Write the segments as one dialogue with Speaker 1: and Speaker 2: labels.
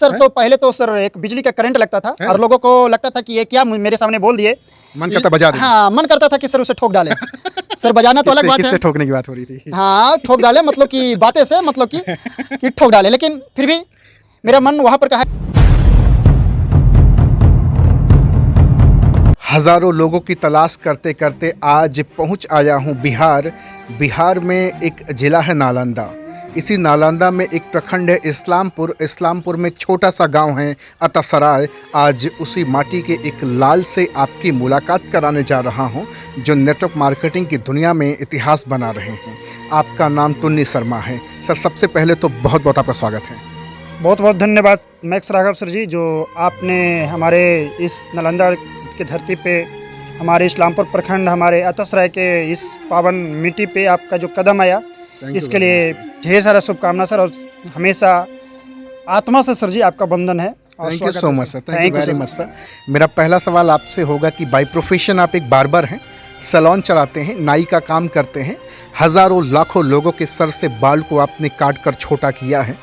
Speaker 1: Sir तो पहले तो सर एक बिजली का करंट लगता था और लोगों को लगता था कि ये क्या मेरे सामने बोल दिए,
Speaker 2: मन करता बजा दे।
Speaker 1: हाँ, मन करता था कि सर उसे ठोक डाले। सर बजाना तो अलग बात है,
Speaker 2: किससे ठोकने की बात हो रही थी?
Speaker 1: हाँ ठोक डाले मतलब कि बातें से, मतलब कि ठोक डाले, लेकिन फिर भी मेरा मन वहाँ पर कहा।
Speaker 2: हजारों लोगों की तलाश करते करते आज पहुंच आया हूं बिहार। बिहार में एक जिला है नालंदा। इसी नालंदा में एक प्रखंड है इस्लामपुर। इस्लामपुर में एक छोटा सा गांव है अतासराय। आज उसी माटी के एक लाल से आपकी मुलाकात कराने जा रहा हूं, जो नेटवर्क मार्केटिंग की दुनिया में इतिहास बना रहे हैं। आपका नाम टुन्नी शर्मा है। सर सबसे पहले तो बहुत बहुत आपका स्वागत है।
Speaker 1: बहुत बहुत धन्यवाद मैक्स राघव सर जी, जो आपने हमारे इस नालंदा की धरती पे, हमारे इस्लामपुर प्रखंड, हमारे अतसराय के इस पावन मिट्टी पे आपका जो कदम आया, इसके लिए ढेर सारा शुभकामना सर। और हमेशा आत्मा से सर जी आपका बंधन है।
Speaker 2: Thank you so much sir, thank you very much sir. मेरा पहला सवाल आपसे होगा कि बाय प्रोफेशन आप एक बार्बर हैं, सैलून चलाते हैं, नाई का काम करते हैं। हज़ारों लाखों लोगों के सर से बाल को आपने काट कर छोटा किया है।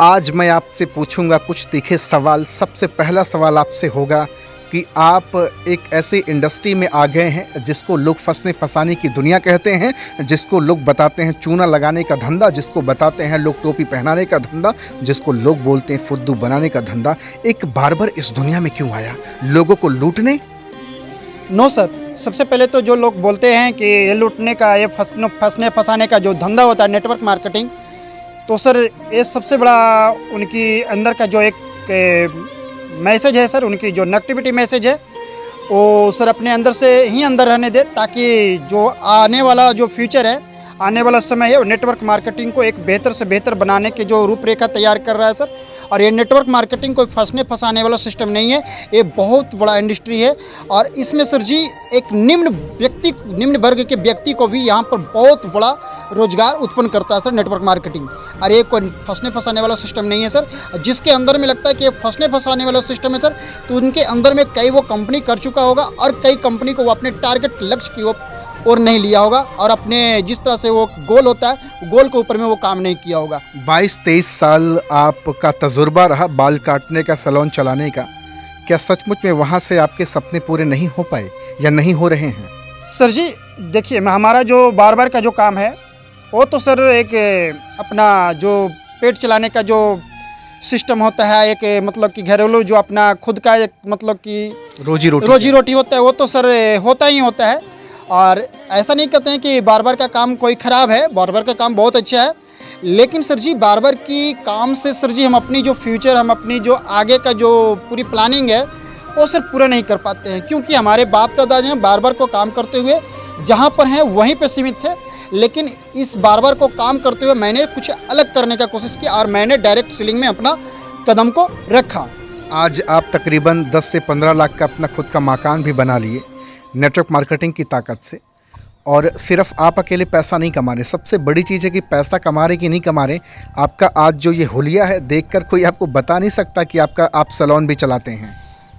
Speaker 2: आज मैं आपसे पूछूंगा कुछ तीखे सवाल। सबसे पहला सवाल आपसे होगा कि आप एक ऐसी इंडस्ट्री में आ गए हैं जिसको लोग फंसने फंसाने की दुनिया कहते हैं, जिसको लोग बताते हैं चूना लगाने का धंधा, जिसको बताते हैं लोग टोपी पहनाने का धंधा, जिसको लोग बोलते हैं फुद्दू बनाने का धंधा। एक बार्बर इस दुनिया में क्यों आया? लोगों को लूटने?
Speaker 1: नो सर, सबसे पहले तो जो लोग बोलते हैं कि ये लूटने का, ये फंसने फंसाने का जो धंधा होता है नेटवर्क मार्केटिंग, तो सर ये सबसे बड़ा उनकी अंदर का जो एक मैसेज है सर, उनकी जो नेगेटिविटी मैसेज है वो सर अपने अंदर से ही अंदर रहने दे, ताकि जो आने वाला जो फ्यूचर है, आने वाला समय है, वो नेटवर्क मार्केटिंग को एक बेहतर से बेहतर बनाने की जो रूपरेखा तैयार कर रहा है सर। और ये नेटवर्क मार्केटिंग कोई फंसने फंसाने वाला सिस्टम नहीं है, ये बहुत बड़ा इंडस्ट्री है। और इसमें सर जी एक निम्न वर्ग के व्यक्ति को भी यहाँ पर बहुत बड़ा रोजगार उत्पन्न करता है सर नेटवर्क मार्केटिंग। और ये कोई फंसने फंसाने वाला सिस्टम नहीं है सर। जिसके अंदर में लगता है कि ये फंसने फंसाने वाला सिस्टम है सर, तो उनके अंदर में कई वो कंपनी कर चुका होगा और कई कंपनी को वो अपने टारगेट लक्ष्य की और नहीं लिया होगा, और अपने जिस तरह से वो गोल होता है, गोल के ऊपर में वो काम नहीं किया होगा।
Speaker 2: 22-23 साल आपका तजुर्बा रहा बाल काटने का, सैलून चलाने का। क्या सचमुच में वहाँ से आपके सपने पूरे नहीं हो पाए या नहीं हो रहे हैं?
Speaker 1: सर जी देखिए, हमारा जो बार्बर का जो काम है वो तो सर एक अपना जो पेट चलाने का जो सिस्टम होता है, एक मतलब कि घरेलू जो अपना खुद का एक मतलब कि रोजी रोटी होता है, वो तो सर होता ही होता है। और ऐसा नहीं कहते हैं कि बार्बर का काम कोई ख़राब है, बार्बर का काम बहुत अच्छा है। लेकिन सर जी बार्बर की काम से सर जी हम अपनी जो फ्यूचर, हम अपनी जो आगे का जो पूरी प्लानिंग है वो सर पूरा नहीं कर पाते हैं, क्योंकि हमारे बाप दादा जो बार्बर को काम करते हुए जहाँ पर हैं वहीं पर सीमित थे। लेकिन इस बार्बर को काम करते हुए मैंने कुछ अलग करने का कोशिश की और मैंने डायरेक्ट सेलिंग में अपना कदम को रखा।
Speaker 2: आज आप तकरीबन 10 से 15 लाख का अपना खुद का मकान भी बना लिए नेटवर्क मार्केटिंग की ताकत से। और सिर्फ आप अकेले पैसा नहीं कमा रहे, सबसे बड़ी चीज़ है कि पैसा कमा रहे कि नहीं कमा रहे, आपका आज जो ये हुलिया है देखकर कोई आपको बता नहीं सकता कि आप सैलून भी चलाते हैं।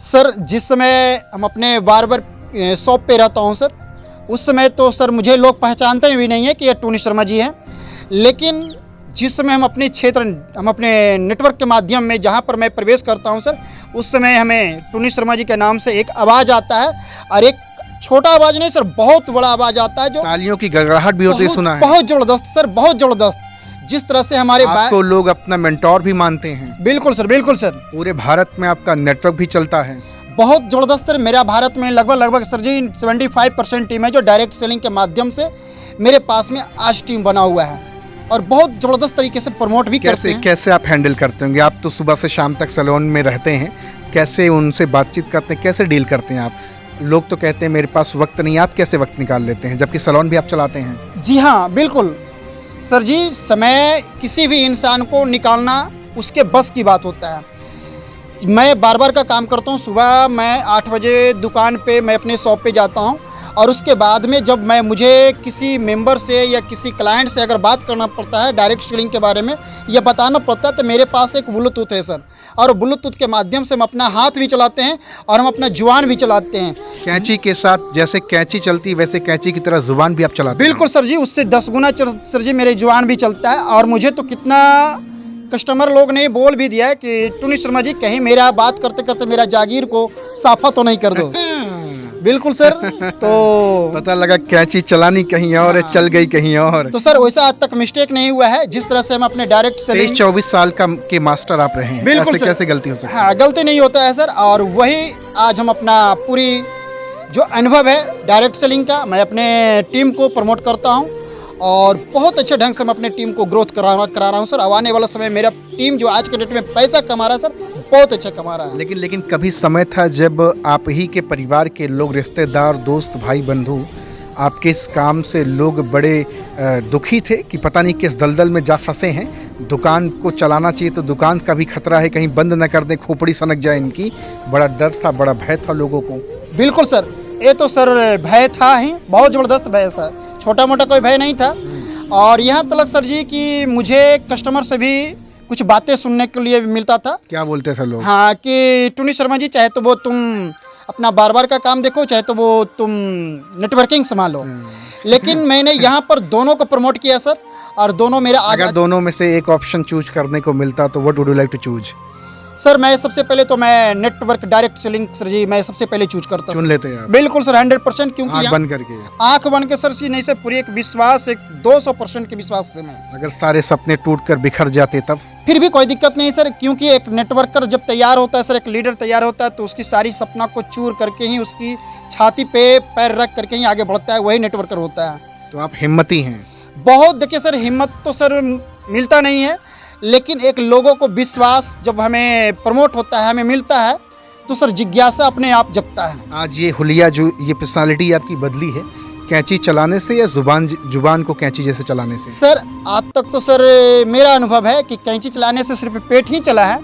Speaker 1: सर जिस समय हम अपने बार्बर शॉप पे रहता हूँ सर, उस समय तो सर मुझे लोग पहचानते भी नहीं है कि ये टुन्नी शर्मा जी हैं। लेकिन जिस समय हम अपने क्षेत्र, हम अपने नेटवर्क के माध्यम में जहाँ पर मैं प्रवेश करता हूँ सर, उस समय हमें टुन्नी शर्मा जी के नाम से एक आवाज़ आता है, और एक छोटा आवाज़ नहीं सर, बहुत बड़ा आवाज़ आता है, जो
Speaker 2: तालियों की गड़गड़ाहट भी होती है, सुना है।
Speaker 1: बहुत ज़बरदस्त सर, बहुत ज़बरदस्त। जिस तरह से हमारे
Speaker 2: आपको लोग अपना मेंटोर भी मानते हैं।
Speaker 1: बिल्कुल सर, बिल्कुल सर।
Speaker 2: पूरे भारत में आपका नेटवर्क भी चलता है।
Speaker 1: बहुत ज़बरदस्त सर। मेरा भारत में लगभग सर जी 75% टीम है जो डायरेक्ट सेलिंग के माध्यम से मेरे पास में आज टीम बना हुआ है, और बहुत ज़बरदस्त तरीके से प्रमोट भी करते हैं।
Speaker 2: कैसे आप हैंडल करते होंगे? आप तो सुबह से शाम तक सैलून में रहते हैं, कैसे उनसे बातचीत करते हैं, कैसे डील करते हैं आप? लोग तो कहते हैं मेरे पास वक्त नहीं, आप कैसे वक्त निकाल लेते हैं जबकि सैलून भी आप चलाते हैं?
Speaker 1: जी हाँ बिल्कुल सर जी, समय किसी भी इंसान को निकालना उसके बस की बात होता है। मैं बार्बर का काम करता हूँ, सुबह मैं 8 बजे दुकान पे मैं अपने शॉप पे जाता हूँ, और उसके बाद में जब मुझे किसी मेंबर से या किसी क्लाइंट से अगर बात करना पड़ता है डायरेक्ट सेलिंग के बारे में या बताना पड़ता है, तो मेरे पास एक ब्लूटूथ है सर, और ब्लूटूथ के माध्यम से हम अपना हाथ भी चलाते हैं और हम अपना जुबान भी चलाते हैं।
Speaker 2: कैंची के साथ जैसे कैंची चलती वैसे कैंची की तरह जुबान भी आप चलाते हैं?
Speaker 1: बिल्कुल सर जी, उससे 10 गुना सर जी मेरे जुबान भी चलता है। और मुझे तो कितना कस्टमर लोग ने बोल भी दिया है कि टुनी शर्मा जी कहीं मेरा बात करते करते मेरा जागीर को साफा तो नहीं कर दो। बिल्कुल सर। तो
Speaker 2: पता लगा कैंची चलानी कहीं और है, चल गई कहीं और।
Speaker 1: तो सर वैसा आज तक मिस्टेक नहीं हुआ है। जिस तरह से हम अपने डायरेक्ट सेलिंग
Speaker 2: 24 साल के मास्टर आप रहे हैं,
Speaker 1: बिल्कुल
Speaker 2: ऐसे
Speaker 1: सर।
Speaker 2: कैसे गलती हो सकती है?
Speaker 1: हाँ, गलती नहीं होता है सर। और वही आज हम अपना पूरी जो अनुभव है डायरेक्ट सेलिंग का, मैं अपने टीम को प्रमोट करता हूँ और बहुत अच्छे ढंग से मैं अपने टीम को ग्रोथ करा रहा हूँ सर। अब आने वाला समय मेरा टीम जो आज के डेट में पैसा कमा रहा है सर, बहुत अच्छा कमा रहा है।
Speaker 2: लेकिन कभी समय था जब आप ही के परिवार के लोग, रिश्तेदार, दोस्त, भाई, बंधु, आपके इस काम से लोग बड़े दुखी थे कि पता नहीं किस दलदल में जा फंसे हैं। दुकान को चलाना चाहिए तो दुकान का भी खतरा है, कहीं बंद न कर दें, खोपड़ी सनक जाए इनकी। बड़ा डर था, बड़ा भय था लोगों को।
Speaker 1: बिल्कुल सर, ये तो सर भय था ही, बहुत ज़बरदस्त भय सर, छोटा मोटा कोई भय नहीं था। और यहाँ तक सर जी कि मुझे कस्टमर से भी कुछ बातें सुनने के लिए मिलता था।
Speaker 2: क्या बोलते थे लोग?
Speaker 1: हाँ, कि टुनी शर्मा जी चाहे तो वो तुम अपना बार का काम देखो, चाहे तो वो तुम नेटवर्किंग संभालो। लेकिन मैंने यहाँ पर दोनों को प्रमोट किया सर। और दोनों मेरा
Speaker 2: अगर दोनों में से एक ऑप्शन चूज करने को मिलता तो what would you like to choose?
Speaker 1: Sir मैं सबसे पहले तो मैं network direct selling sir ji, मैं सबसे पहले चूज करता
Speaker 2: चुन लेते हैं आप?
Speaker 1: बिल्कुल सर, 100%। क्योंकि
Speaker 2: आँख बंद करके?
Speaker 1: आंख बंद के सर जी नहीं सर, पूरी एक विश्वास, एक 200% के विश्वास से मैं।
Speaker 2: अगर सारे सपने टूट कर बिखर जाते तब?
Speaker 1: फिर भी कोई दिक्कत नहीं सर, क्योंकि एक नेटवर्कर जब तैयार होता है सर, एक लीडर तैयार होता है तो उसकी सारी सपना को चूर करके ही, उसकी छाती पे पैर रख करके ही आगे बढ़ता है, वही नेटवर्कर होता है।
Speaker 2: तो आप हिम्मती हैं?
Speaker 1: बहुत। देखिए सर, हिम्मत तो सर मिलता नहीं है, लेकिन एक लोगों को विश्वास जब हमें प्रमोट होता है, हमें मिलता है, तो सर जिज्ञासा अपने आप जगता है।
Speaker 2: आज ये हुलिया, जो ये पर्सनालिटी आपकी बदली है, कैंची चलाने से या जुबान को कैंची जैसे चलाने से?
Speaker 1: सर आज तक तो सर मेरा अनुभव है कि कैंची चलाने से सिर्फ पेट ही चला है।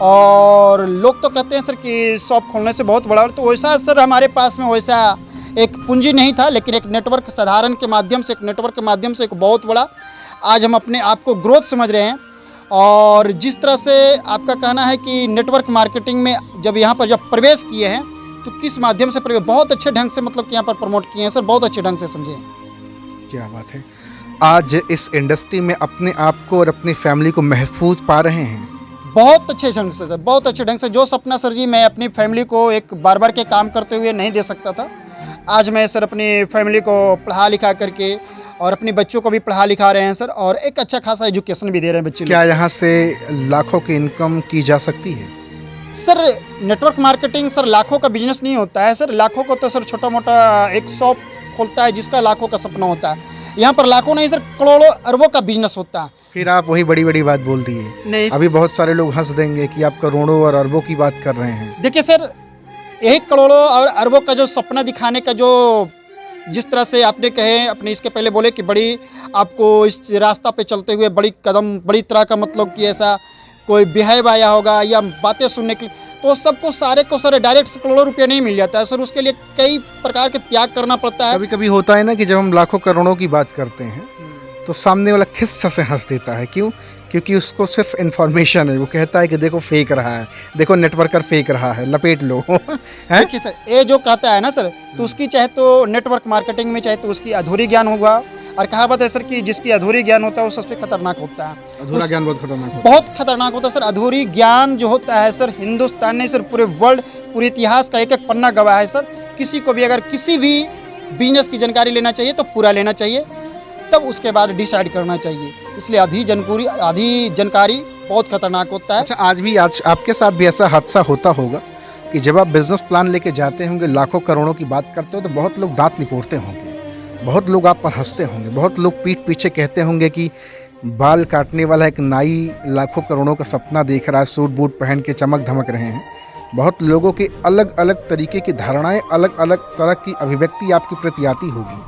Speaker 1: और लोग तो कहते हैं सर कि शॉप खोलने से बहुत बड़ा, तो वैसा सर हमारे पास में वैसा एक पूंजी नहीं था, लेकिन एक नेटवर्क साधारण के माध्यम से, एक नेटवर्क के माध्यम से एक बहुत बड़ा आज हम अपने आप को ग्रोथ समझ रहे हैं। और जिस तरह से आपका कहना है कि नेटवर्क मार्केटिंग में जब यहाँ पर जब प्रवेश किए हैं तो किस माध्यम से प्रवेश, बहुत अच्छे ढंग से मतलब कि यहाँ पर प्रमोट किए हैं सर, बहुत अच्छे ढंग से समझे।
Speaker 2: क्या बात है। आज इस इंडस्ट्री में अपने आप को और अपनी फैमिली को महफूज पा रहे हैं?
Speaker 1: बहुत अच्छे ढंग से सर, बहुत अच्छे ढंग से। जो सपना सर जी मैं अपनी फैमिली को एक बार के काम करते हुए नहीं दे सकता था, आज मैं सर अपनी फैमिली को पढ़ा लिखा करके और अपने बच्चों को भी पढ़ा लिखा रहे हैं सर, और एक अच्छा खासा एजुकेशन भी दे रहे हैं बच्चे।
Speaker 2: क्या यहाँ से लाखों की इनकम की जा सकती है?
Speaker 1: सर नेटवर्क मार्केटिंग सर लाखों का बिजनेस नहीं होता है सर। लाखों को तो सर छोटा मोटा एक शॉप खोलता है जिसका लाखों का सपना होता है। यहाँ पर लाखों नहीं सर, करोड़ों अरबों का बिजनेस होता है।
Speaker 2: फिर आप वही बड़ी बात बोल दी है।
Speaker 1: नहीं,
Speaker 2: अभी बहुत सारे लोग हंस देंगे कि आप करोड़ों और अरबों की बात कर रहे हैं।
Speaker 1: देखिए सर, यही करोड़ों और अरबों का जो सपना दिखाने का जो, जिस तरह से आपने कहे अपने इसके पहले बोले कि बड़ी आपको इस रास्ता पे चलते हुए बड़ी कदम, बड़ी तरह का मतलब कि ऐसा कोई बिहेव आया होगा या बातें सुनने के, तो सबको सारे को सर डायरेक्ट से करोड़ों रुपये नहीं मिल जाता है सर। उसके लिए कई प्रकार के त्याग करना पड़ता है।
Speaker 2: कभी कभी होता है ना कि जब हम लाखों करोड़ों की बात करते हैं तो सामने वाला खिस्सा से हंस देता है। क्यों? क्योंकि उसको सिर्फ इन्फॉर्मेशन है। वो कहता है कि देखो फेंक रहा है, देखो नेटवर्कर फेंक रहा है, लपेट लो।
Speaker 1: देखिए सर, ये जो कहता है ना सर, तो उसकी चाहे तो नेटवर्क मार्केटिंग में चाहे तो उसकी अधूरी ज्ञान होगा। और कहावत है सर कि जिसकी अधूरी ज्ञान होता है वो सबसे खतरनाक होता है।
Speaker 2: अधूरा ज्ञान बहुत खतरनाक होता है।
Speaker 1: बहुत खतरनाक होता है सर। अधूरी ज्ञान जो होता है सर, हिंदुस्तान ने सर पूरे वर्ल्ड, पूरे इतिहास का एक एक पन्ना गवाह है सर। किसी को भी अगर किसी भी बिजनेस की जानकारी लेना चाहिए तो पूरा लेना चाहिए, तब उसके बाद डिसाइड करना चाहिए। इसलिए आधी जानकारी बहुत खतरनाक होता है।
Speaker 2: अच्छा, आज आपके साथ भी ऐसा हादसा होता होगा कि जब आप बिजनेस प्लान लेके जाते होंगे, लाखों करोड़ों की बात करते हो, तो बहुत लोग दांत निपोड़ते होंगे, बहुत लोग आप पर हंसते होंगे, बहुत लोग पीठ पीछे कहते होंगे कि बाल काटने वाला एक नाई लाखों करोड़ों का सपना देख रहा है, सूट बूट पहन के चमक धमक रहे हैं। बहुत लोगों की अलग अलग तरीके की धारणाएं, अलग अलग तरह की अभिव्यक्ति आपके प्रति आती होगी।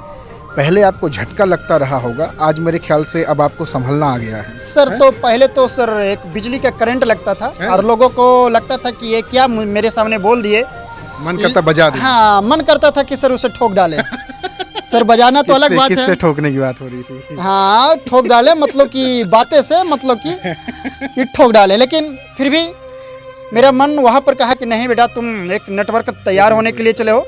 Speaker 2: पहले आपको झटका लगता रहा होगा, आज मेरे ख्याल से अब आपको संभलना आ गया है
Speaker 1: सर। तो पहले तो सर एक बिजली का करंट लगता था और लोगों को लगता था कि ये क्या मेरे सामने बोल दिए,
Speaker 2: मन करता बजा दे।
Speaker 1: हाँ, मन करता था कि सर उसे ठोक डाले। सर बजाना तो अलग बात है।
Speaker 2: किससे ठोकने की बात हो रही थी?
Speaker 1: हाँ, ठोक डाले मतलब कि बातें से, मतलब कि ठोक डाले। लेकिन फिर भी मेरा मन वहाँ पर कहा कि नहीं बेटा, तुम एक नेटवर्क तैयार होने के लिए चले हो,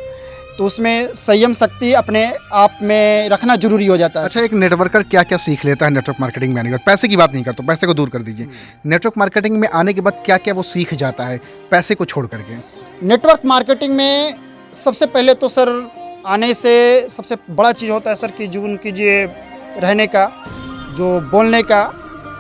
Speaker 1: तो उसमें संयम शक्ति अपने आप में रखना जरूरी हो जाता है।
Speaker 2: अच्छा, एक नेटवर्कर क्या क्या सीख लेता है नेटवर्क मार्केटिंग में आने के बाद? पैसे की बात नहीं करता, पैसे को दूर कर दीजिए। नेटवर्क मार्केटिंग में आने के बाद क्या क्या वो सीख जाता है पैसे को छोड़ करके?
Speaker 1: नेटवर्क मार्केटिंग में सबसे पहले तो सर आने से सबसे बड़ा चीज़ होता है सर कि जो उनकी जो रहने का, जो बोलने का,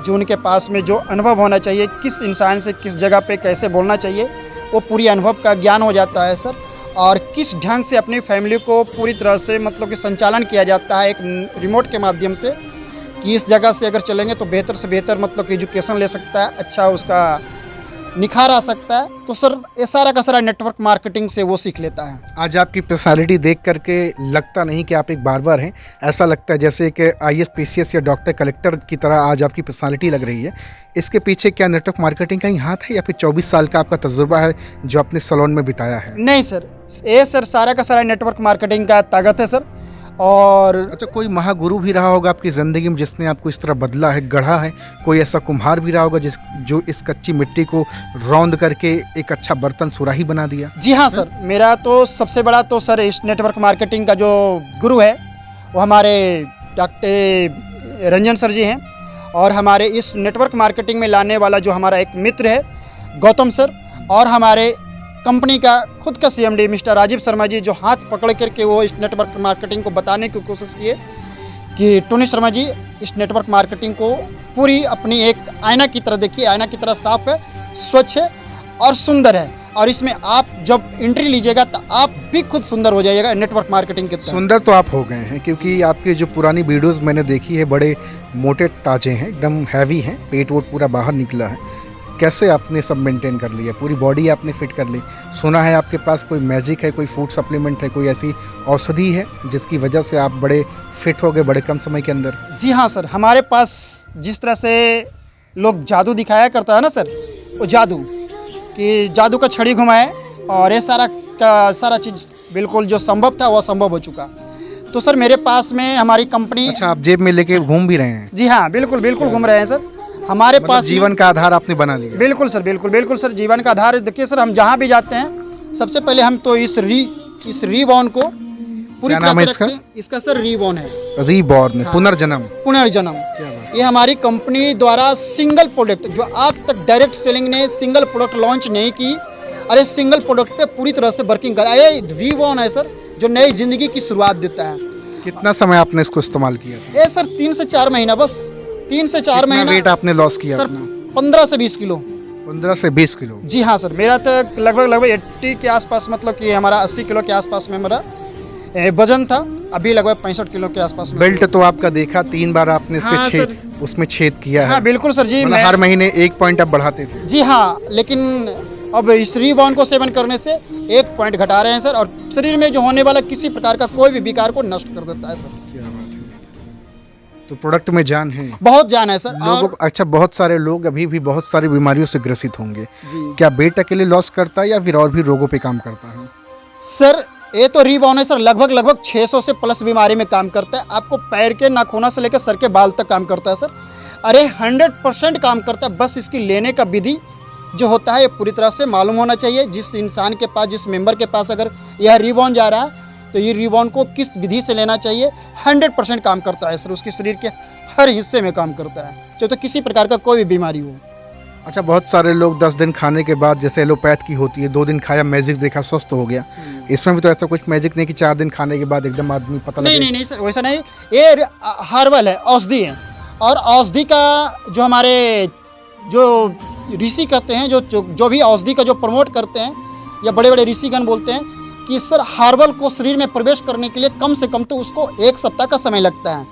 Speaker 1: जो उनके पास में जो अनुभव होना चाहिए, किस इंसान से किस जगह पे कैसे बोलना चाहिए, वो पूरी अनुभव का ज्ञान हो जाता है सर। और किस ढंग से अपनी फैमिली को पूरी तरह से मतलब कि संचालन किया जाता है एक रिमोट के माध्यम से, कि इस जगह से अगर चलेंगे तो बेहतर से बेहतर मतलब कि एजुकेशन ले सकता है, अच्छा उसका निखार आ सकता है। तो सर ये सारा का सारा नेटवर्क मार्केटिंग से वो सीख लेता है।
Speaker 2: आज आपकी पर्सनालिटी देख करके लगता नहीं कि आप एक बार्बर हैं, ऐसा लगता है जैसे कि IAS PCS या डॉक्टर कलेक्टर की तरह आज आपकी पर्सनालिटी लग रही है। इसके पीछे क्या नेटवर्क मार्केटिंग का ही हाथ है या फिर 24 साल का आपका तजुर्बा है जो अपने सैलून में बिताया है?
Speaker 1: नहीं सर, ये सर सारा का सारा नेटवर्क मार्केटिंग का ताकत है सर। और
Speaker 2: अच्छा, कोई महागुरु भी रहा होगा आपकी ज़िंदगी में जिसने आपको इस तरह बदला है, गढ़ा है? कोई ऐसा कुम्हार भी रहा होगा जो इस कच्ची मिट्टी को रौंद करके एक अच्छा बर्तन सुराही बना दिया?
Speaker 1: जी हाँ सर, मेरा तो सबसे बड़ा तो सर इस नेटवर्क मार्केटिंग का जो गुरु है वो हमारे डॉक्टर रंजन सर जी हैं। और हमारे इस नेटवर्क मार्केटिंग में लाने वाला जो हमारा एक मित्र है गौतम सर, और हमारे कंपनी का खुद का CMD मिस्टर राजीव शर्मा जी, जो हाथ पकड़ करके वो इस नेटवर्क मार्केटिंग को बताने की कोशिश किए कि टोनी शर्मा जी इस नेटवर्क मार्केटिंग को पूरी अपनी एक आईना की तरह देखिए, आईना की तरह साफ है, स्वच्छ है और सुंदर है। और इसमें आप जब एंट्री लीजिएगा तो आप भी खुद सुंदर हो जाइएगा नेटवर्क मार्केटिंग के तहत।
Speaker 2: सुंदर तो आप हो गए हैं, क्योंकि आपकी जो पुरानी वीडियोस मैंने देखी है बड़े मोटे ताजे हैं, एकदम हैवी हैं, पेट वोट पूरा बाहर निकला है। कैसे आपने सब मेंटेन कर लिया? पूरी बॉडी आपने फिट कर ली। सुना है आपके पास कोई मैजिक है, कोई फूड सप्लीमेंट है, कोई ऐसी औषधि है जिसकी वजह से आप बड़े फिट हो गए बड़े कम समय के अंदर?
Speaker 1: जी हाँ सर, हमारे पास जिस तरह से लोग जादू दिखाया करता है ना सर, वो जादू कि जादू का छड़ी घुमाए और ये सारा का सारा चीज़ बिल्कुल जो संभव था वो संभव हो चुका। तो सर मेरे पास में हमारी कंपनी।
Speaker 2: अच्छा, आप जेब में लेके घूम भी रहे हैं?
Speaker 1: जी हाँ, बिल्कुल बिल्कुल घूम रहे हैं सर। हमारे
Speaker 2: मतलब
Speaker 1: पास
Speaker 2: जीवन का आधार आपने बना लिया?
Speaker 1: बिल्कुल सर, बिल्कुल बिल्कुल सर, जीवन का आधार। देखिए सर, हम जहाँ भी जाते हैं सबसे पहले हम तो इस रीबॉर्न को पूरी तरह से रखते हैं। इसका सर रीबॉर्न है,
Speaker 2: रीबॉर्न, पुनर्जन्म।
Speaker 1: पुनर्जन्म। ये हमारी कंपनी द्वारा सिंगल प्रोडक्ट, जो आज तक डायरेक्ट सेलिंग ने सिंगल प्रोडक्ट लॉन्च नहीं की, अरे सिंगल प्रोडक्ट पे पूरी तरह से वर्किंग करा। ये रीबॉर्न है सर, जो नई जिंदगी की शुरुआत देता है।
Speaker 2: कितना समय आपने इसको इस्तेमाल किया?
Speaker 1: ये सर 3 से 4 महीना, बस 3 से 4 महीना।
Speaker 2: वेट आपने लॉस किया
Speaker 1: सर
Speaker 2: अपना?
Speaker 1: 15 से 20 किलो।
Speaker 2: 15 से 20 किलो?
Speaker 1: जी हाँ सर, मेरा तो लगभग 80 के आसपास, मतलब कि हमारा 80 किलो के आसपास में मेरा वजन था। अभी लगभग 65 किलो के आसपास में।
Speaker 2: बेल्ट तो आपका देखा 3 बार आपने उसमें छेद किया है।
Speaker 1: हाँ बिल्कुल सर जी,
Speaker 2: हर महीने 1 पॉइंट आप बढ़ाते थे?
Speaker 1: जी हाँ, लेकिन अब इस रीबॉर्न को सेवन करने से 1 पॉइंट घटा रहे हैं सर, और शरीर में जो होने वाला किसी प्रकार का कोई भी विकार को नष्ट कर देता है सर।
Speaker 2: क्या बात है, तो प्रोडक्ट में जान है,
Speaker 1: बहुत जान है सर।
Speaker 2: लोगों को। अच्छा, बहुत सारे लोग अभी भी बहुत सारी बीमारियों से ग्रसित होंगे, क्या वेट अकेले लॉस करता है या फिर और भी रोगों पे काम करता है?
Speaker 1: सर ये तो रीबॉर्न है सर, लगभग 600 से प्लस बीमारी में काम करता है। आपको पैर के नाखूना से लेकर सर के बाल तक काम करता है सर। अरे 100% काम करता है। बस इसकी लेने का विधि जो होता है ये पूरी तरह से मालूम होना चाहिए। जिस इंसान के पास, जिस मेंबर के पास अगर यह रीबॉर्न जा रहा है तो ये रीबॉर्न को किस विधि से लेना चाहिए, 100% काम करता है सर। उसके शरीर के हर हिस्से में काम करता है, चाहे तो किसी प्रकार का कोई भी बीमारी हो।
Speaker 2: अच्छा, बहुत सारे लोग 10 दिन खाने के बाद, जैसे एलोपैथ की होती है, 2 दिन खाया मैजिक देखा स्वस्थ हो गया, इसमें भी तो ऐसा कुछ मैजिक नहीं कि 4 दिन खाने के बाद एकदम आदमी पता लगे?
Speaker 1: नहीं सर, वैसा नहीं। ये हर्बल है, औषधि है। और औषधि का जो हमारे जो ऋषि कहते हैं, जो भी औषधि का जो प्रमोट करते हैं या बड़े बड़े ऋषिगण बोलते हैं कि सर हर्बल को शरीर में प्रवेश करने के लिए कम से कम तो उसको 1 सप्ताह का समय लगता है।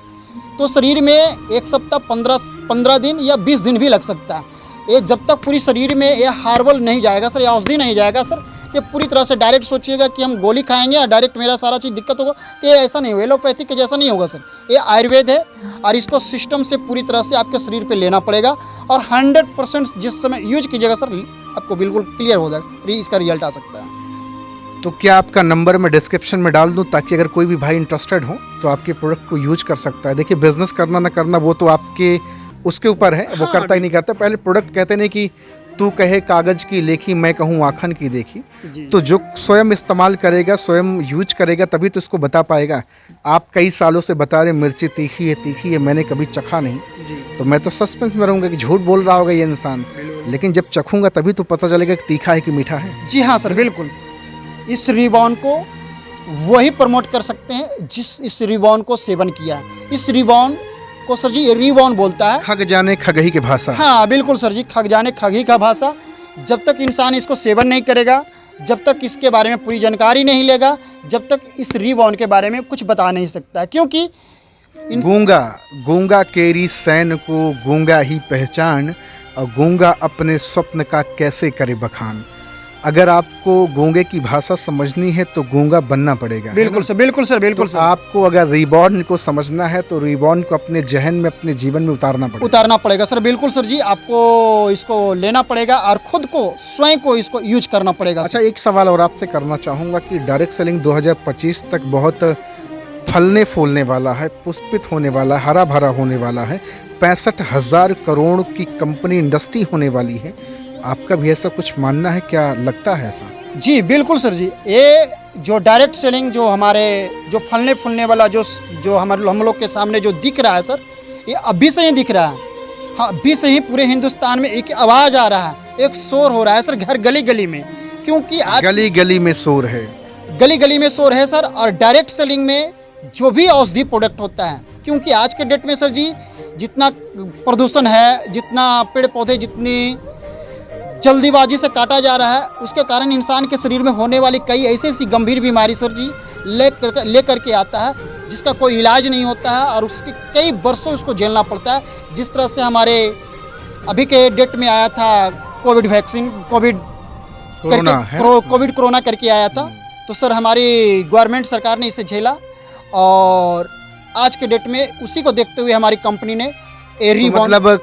Speaker 1: तो शरीर में 1 सप्ताह 15 दिन या 20 दिन भी लग सकता है। ये जब तक पूरी शरीर में ये हार्बल नहीं जाएगा सर, ये औषधि नहीं जाएगा सर, ये पूरी तरह से डायरेक्ट सोचिएगा कि हम गोली खाएंगे और डायरेक्ट मेरा सारा चीज़ दिक्कत होगा, तो ये ऐसा नहीं होगा। एलोपैथिक के जैसा नहीं होगा सर। ये आयुर्वेद है और इसको सिस्टम से पूरी तरह से आपके शरीर पे लेना पड़ेगा और 100% जिस समय यूज कीजिएगा सर, आपको बिल्कुल क्लियर हो जाएगा, इसका रिजल्ट आ सकता है।
Speaker 2: तो क्या आपका नंबर मैं डिस्क्रिप्शन में डाल दूं ताकि अगर कोई भी भाई इंटरेस्टेड हो तो आपके प्रोडक्ट को यूज कर सकता है? देखिए, बिजनेस करना ना करना वो तो आपके उसके ऊपर है, वो करता ही नहीं करता। पहले प्रोडक्ट कहते नहीं कि तू कहे कागज की लेखी, मैं कहूँ आखन की देखी।
Speaker 1: जी
Speaker 2: तो जो स्वयं इस्तेमाल करेगा, स्वयं यूज करेगा, तभी तो इसको बता पाएगा। आप कई सालों से बता रहे मिर्ची तीखी है, मैंने कभी चखा नहीं,
Speaker 1: जी
Speaker 2: तो मैं तो सस्पेंस में रहूँगा कि झूठ बोल रहा होगा ये इंसान। लेकिन जब चखूंगा तभी तो पता चलेगा कि तीखा है कि मीठा है।
Speaker 1: जी हाँ सर, बिल्कुल। इस रिबॉन को वही प्रमोट कर सकते हैं जिस इस रिबॉन को सेवन किया है। इस रिबॉन को सर जी रिबॉन बोलता है।
Speaker 2: खग जाने खगही की भाषा।
Speaker 1: हाँ बिल्कुल सर जी, खग जाने खगी का भाषा। जब तक इंसान इसको सेवन नहीं करेगा, जब तक इसके बारे में पूरी जानकारी नहीं लेगा, जब तक इस रिबॉन के बारे में कुछ बता नहीं सकता है। क्योंकि
Speaker 2: गूंगा गूंगा केरी सैन को गूंगा ही पहचान, और गूंगा अपने स्वप्न का कैसे करे बखान। अगर आपको गूंगे की भाषा समझनी है तो गूंगा बनना पड़ेगा।
Speaker 1: बिल्कुल सर, बिल्कुल सर, बिल्कुल
Speaker 2: तो
Speaker 1: सर।
Speaker 2: आपको अगर रिबॉर्न को समझना है तो रिबॉर्न को अपने जहन में, अपने जीवन में उतारना पड़ेगा
Speaker 1: सर। बिल्कुल सर जी, आपको इसको लेना पड़ेगा और खुद को, स्वयं को इसको यूज करना पड़ेगा।
Speaker 2: अच्छा, एक सवाल और आपसे करना चाहूँगा कि डायरेक्ट सेलिंग 2025 तक बहुत फलने फूलने वाला है, पुष्पित होने वाला है, हरा भरा होने वाला है, 65,000 करोड़ की कंपनी इंडस्ट्री होने वाली है। आपका भी ऐसा कुछ मानना है, क्या लगता है ऐसा?
Speaker 1: जी बिल्कुल सर जी, ये जो डायरेक्ट सेलिंग, जो हमारे जो फलने फूलने वाला जो हम लोग के सामने जो दिख रहा है सर, ये अभी से ही दिख रहा है। हाँ, अभी से ही पूरे हिंदुस्तान में एक आवाज़ आ रहा है, एक शोर हो रहा है सर, घर गली गली में। क्योंकि आज
Speaker 2: गली गली में शोर है,
Speaker 1: गली गली में शोर है सर। और डायरेक्ट सेलिंग में जो भी औषधि प्रोडक्ट होता है, क्योंकि आज के डेट में सर जी जितना प्रदूषण है, जितना पेड़ पौधे जितनी जल्दीबाजी से काटा जा रहा है, उसके कारण इंसान के शरीर में होने वाली कई ऐसी गंभीर बीमारी सर जी लेकर के आता है, जिसका कोई इलाज नहीं होता है और उसके कई वर्षों उसको झेलना पड़ता है। जिस तरह से हमारे अभी के डेट में आया था कोविड वैक्सीन, कोविड कोरोना करके आया था, तो सर हमारी गवर्नमेंट सरकार ने इसे झेला और आज के डेट में उसी को देखते हुए हमारी कंपनी ने
Speaker 2: मतलब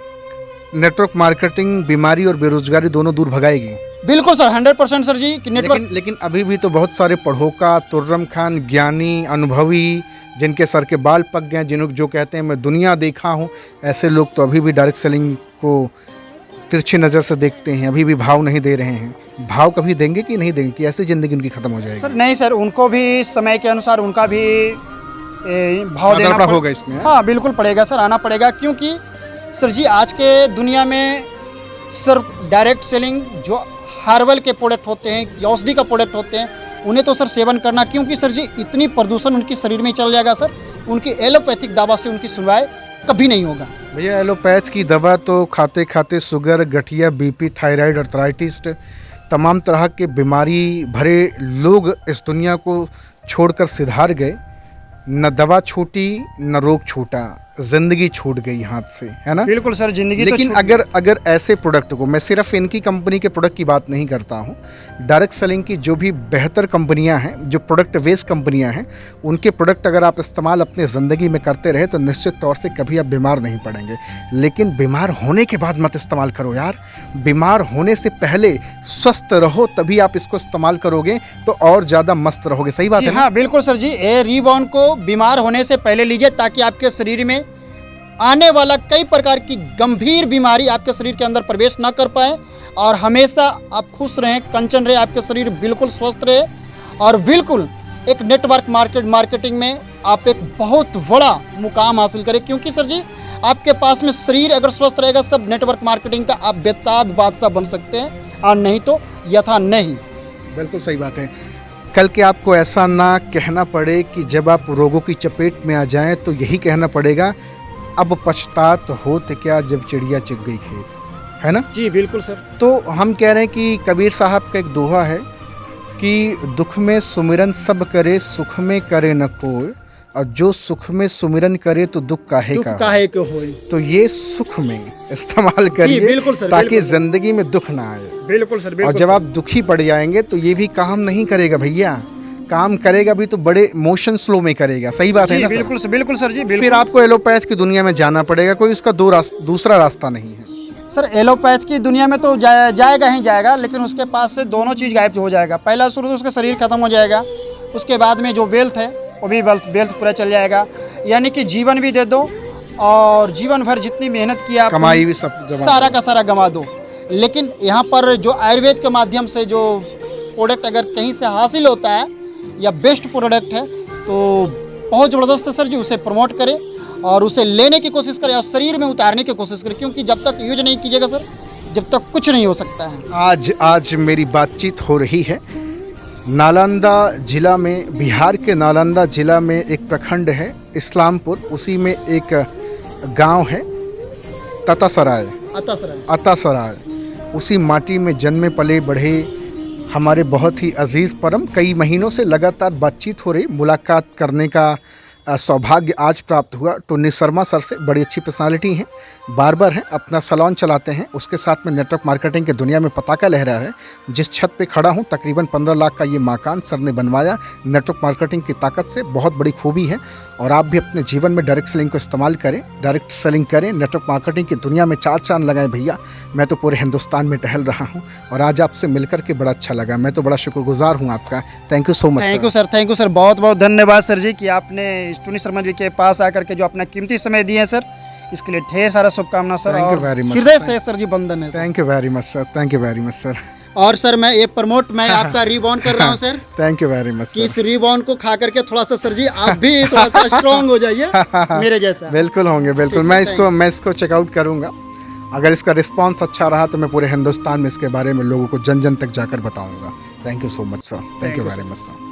Speaker 2: नेटवर्क मार्केटिंग बीमारी और बेरोजगारी दोनों दूर भगाएगी।
Speaker 1: बिल्कुल सर, 100% सर जी कि नेटवर्क।
Speaker 2: लेकिन अभी भी तो बहुत सारे पढ़ोका, तुर्रम खान, ज्ञानी, अनुभवी, जिनके सर के बाल पक गए, जो कहते हैं मैं दुनिया देखा हूँ, ऐसे लोग तो अभी भी डायरेक्ट सेलिंग को तिरछी नज़र से देखते हैं, अभी भी भाव नहीं दे रहे हैं। भाव कभी देंगे कि नहीं देंगे, कि ऐसे ज़िंदगी उनकी ख़त्म हो जाएगी?
Speaker 1: सर नहीं सर, उनको भी समय के अनुसार उनका भी भाव देना
Speaker 2: होगा इसमें।
Speaker 1: हाँ बिल्कुल पड़ेगा सर, आना पड़ेगा। क्योंकि सर जी आज के दुनिया में सिर्फ डायरेक्ट सेलिंग जो हार्बल के प्रोडक्ट होते हैं, औषधि का प्रोडक्ट होते हैं, उन्हें तो सर सेवन करना, क्योंकि सर जी इतनी प्रदूषण उनके शरीर में चल जाएगा सर, उनकी एलोपैथिक दवा से उनकी सुनवाई कभी नहीं होगा।
Speaker 2: भैया एलोपैथ की दवा तो खाते खाते शुगर, गठिया, बीपी, थायराइड, अर्थराइटिस, तमाम तरह के बीमारी भरे लोग इस दुनिया को छोड़कर सिधार गए। न दवा छूटी, न रोग छूटा, जिंदगी छूट गई हाथ से, है ना?
Speaker 1: बिल्कुल सर, जिंदगी।
Speaker 2: लेकिन अगर ऐसे प्रोडक्ट को, मैं सिर्फ इनकी कंपनी के प्रोडक्ट की बात नहीं करता हूँ, डायरेक्ट सेलिंग की जो भी बेहतर कंपनियां हैं, जो प्रोडक्ट बेस्ड कंपनियां हैं, उनके प्रोडक्ट अगर आप इस्तेमाल अपने ज़िंदगी में करते रहे तो निश्चित तौर से कभी आप बीमार नहीं पड़ेंगे। लेकिन बीमार होने के बाद मत इस्तेमाल करो यार, बीमार होने से पहले स्वस्थ रहो, तभी आप इसको इस्तेमाल करोगे तो और ज़्यादा मस्त रहोगे। सही बात है ना?
Speaker 1: हाँ बिल्कुल सर जी, ये रिबॉन को बीमार होने से पहले लीजिए, ताकि आपके शरीर में आने वाला कई प्रकार की गंभीर बीमारी आपके शरीर के अंदर प्रवेश ना कर पाए और हमेशा आप खुश रहें, कंचन रहे, आपके शरीर बिल्कुल स्वस्थ रहे और बिल्कुल एक नेटवर्क मार्केटिंग में आप एक बहुत बड़ा मुकाम हासिल करें। क्योंकि सर जी आपके पास में शरीर अगर स्वस्थ रहेगा, सब नेटवर्क मार्केटिंग का आप बेताज बादशाह बन सकते हैं, और नहीं तो यथा नहीं।
Speaker 2: बिल्कुल सही बात है। कल के आपको ऐसा ना कहना पड़े कि जब आप रोगों की चपेट में आ जाएं तो यही कहना पड़ेगा, अब पछतात होत क्या जब चिड़िया चुग गई खेत, है ना?
Speaker 1: जी बिल्कुल सर।
Speaker 2: तो हम कह रहे हैं कि कबीर साहब का एक दोहा है कि दुख में सुमिरन सब करे, सुख में करे न कोई, और जो सुख में सुमिरन करे तो दुख काहे को होए। तो ये सुख में इस्तेमाल करिए ताकि जिंदगी में दुख ना आए।
Speaker 1: बिल्कुल सर, बिल्कुल।
Speaker 2: और जब आप दुखी पड़ जाएंगे तो ये भी काम नहीं करेगा भैया, काम करेगा भी तो बड़े मोशन स्लो में करेगा। सही बात है ना?
Speaker 1: बिल्कुल सर, बिल्कुल सर जी, बिल्कुल।
Speaker 2: फिर आपको एलोपैथ की दुनिया में जाना पड़ेगा, कोई उसका दूसरा रास्ता नहीं है
Speaker 1: सर। एलोपैथ की दुनिया में तो जाएगा ही जाएगा, लेकिन उसके पास से दोनों चीज़ गायब हो जाएगा। पहला शुरू तो उसका शरीर खत्म हो जाएगा, उसके बाद में जो वेल्थ है वो भी वेल्थ पूरा चल जाएगा। यानी कि जीवन भी दे दो और जीवन भर जितनी मेहनत की आप,
Speaker 2: कमाई भी सब
Speaker 1: सारा का सारा गंवा दो। लेकिन यहाँ पर जो आयुर्वेद के माध्यम से जो प्रोडक्ट अगर कहीं से हासिल होता है या बेस्ट प्रोडक्ट है तो बहुत ज़बरदस्त है सर जी, उसे प्रमोट करें और उसे लेने की कोशिश करें और शरीर में उतारने की कोशिश करें, क्योंकि जब तक यूज नहीं कीजिएगा सर जब तक कुछ नहीं हो सकता है।
Speaker 2: आज मेरी बातचीत हो रही है नालंदा जिला में, बिहार के नालंदा जिला में एक प्रखंड है इस्लामपुर, उसी में एक गांव है ततासराय, अतासराय। उसी माटी में जन्मे पले बढ़े हमारे बहुत ही अजीज़ परम, कई महीनों से लगातार बातचीत हो रही, मुलाकात करने का सौभाग्य आज प्राप्त हुआ। टोनी शर्मा सर से, बड़ी अच्छी पर्सनालिटी हैं, बार्बर हैं, अपना सैलून चलाते हैं, उसके साथ में नेटवर्क मार्केटिंग की दुनिया में पताका लहरा है। जिस छत पे खड़ा हूँ तकरीबन 15 लाख का ये मकान सर ने बनवाया नेटवर्क मार्केटिंग की ताकत से, बहुत बड़ी खूबी है। और आप भी अपने जीवन में डायरेक्ट सेलिंग को इस्तेमाल करें, डायरेक्ट सेलिंग करें, नेटवर्क मार्केटिंग की दुनिया में 4 चांद लगाएं भैया। मैं तो पूरे हिंदुस्तान में टहल रहा हूँ और आज आपसे मिलकर के बड़ा अच्छा लगा, मैं तो बड़ा शुक्रगुजार हूँ आपका। Thank you so much.
Speaker 1: Thank you sir, बहुत बहुत धन्यवाद सर जी कि आपने टोनी शर्मा जी के पास आकर के जो अपना कीमती समय दिए हैं सर, इसके लिए ढेर सारा शुभकामना सर, और हृदय से सर जी बंधन है।
Speaker 2: Thank you very much sir, thank you very much sir.
Speaker 1: और सर मैं ये प्रमोट मैं आपका रीबॉर्न कर रहा हूँ sir.
Speaker 2: Thank you very much.
Speaker 1: इस रीबॉर्न को खा करके थोड़ा सा सर जी आप भी थोड़ा सा स्ट्रॉन्ग हो जाइए मेरे जैसा।
Speaker 2: बिल्कुल होंगे, बिल्कुल। मैं इसको चेकआउट करूँगा, अगर इसका रिस्पांस अच्छा रहा तो मैं पूरे हिंदुस्तान में इसके बारे में लोगों को जन जन तक जाकर बताऊँगा। Thank you so much sir, thank you very much sir.